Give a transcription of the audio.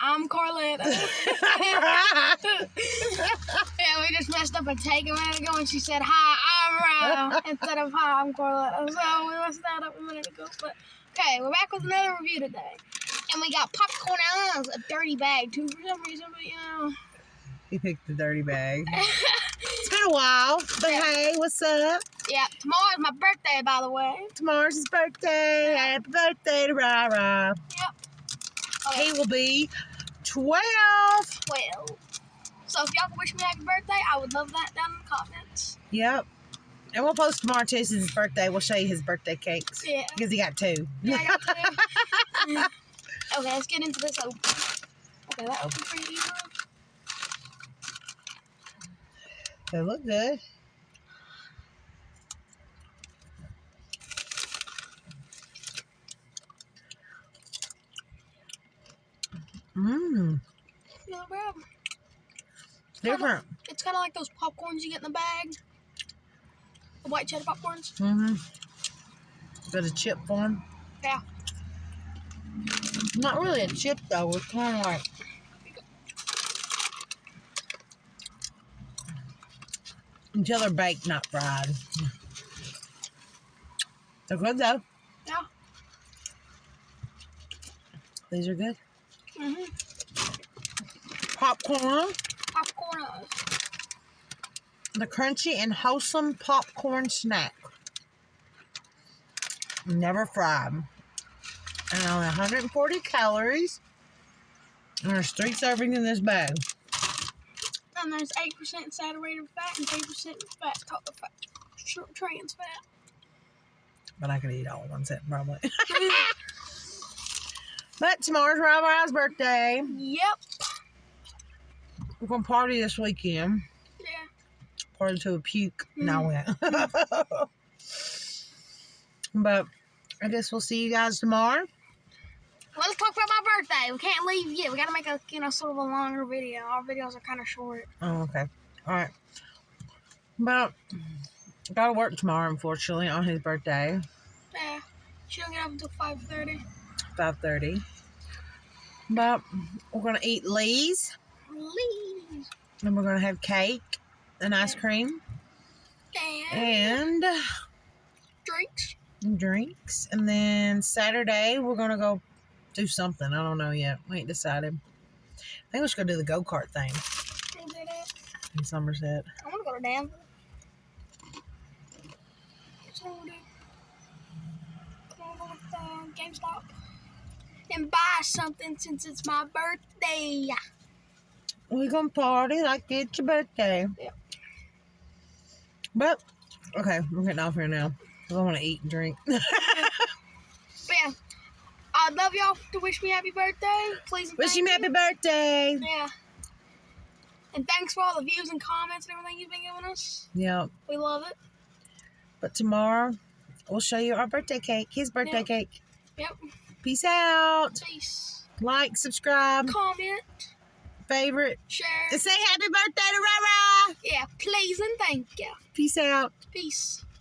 I'm Carletta. Yeah, we just messed up a take a minute ago, and she said, "Hi, I'm Ryan," instead of "Hi, I'm Carletta." So we messed that up a minute ago. But okay, we're back with another review today, and we got popcorn eyes, a dirty bag too for some reason. But He picked the dirty bag. It's been a while, but hey, what's up? Yeah, tomorrow's my birthday, by the way. Tomorrow's his birthday. Happy birthday to Rara. Yep. Okay. He will be 12. 12. So if y'all can wish me happy birthday, I would love that down in the comments. Yep. And we'll post tomorrow too, since his birthday. We'll show you his birthday cakes. Yeah. Because he got 2. Yeah, I got 2. Okay, let's get into this open. Okay, that opened pretty easily. They look good. Mmm. Not bad. Different. It's kind of like those popcorns you get in the bag. The white cheddar popcorns. Mm-hmm. Got a chip form. Yeah. Not really a chip though. It's kind of like. Until they're baked, not fried. They're good though. Yeah. These are good. Mm-hmm. Popcorn. Popcorn eyes. The crunchy and wholesome popcorn snack. Never fried. And only 140 calories. And there's 3 servings in this bag. And there's 8% saturated fat and 3% trans fat. But I could eat all one set probably. But tomorrow's Rara's birthday. Yep. We're going to party this weekend. Yeah. Party to a puke. No, we won't. But I guess we'll see you guys tomorrow. Let's talk about my birthday. We can't leave yet. We got to make a, sort of a longer video. Our videos are kind of short. Oh, okay. All right. But I got to work tomorrow, unfortunately, on his birthday. Yeah. She don't get up until 5:30. 5:30. But we're going to eat Lee's. Please. And we're going to have cake and ice cream. And drinks. And then Saturday, we're going to go do something. I don't know yet. We ain't decided. I think we should go do the go-kart thing Can we do that? in Somerset. I want to go to Danville. So I want to go with GameStop and buy something since it's my birthday. We're going to party like it's your birthday. Yep. But, okay, we're getting off here now. I want to eat and drink. But yeah, I'd love y'all to wish me happy birthday. Please. Wish you happy birthday. Yeah. And thanks for all the views and comments and everything you've been giving us. Yep. We love it. But tomorrow, we'll show you our birthday cake. His birthday cake. Yep. Peace out. Peace. Like, subscribe, Comment. favorite, Share. and say happy birthday to Rara. Yeah, please and thank you. Peace out. Peace.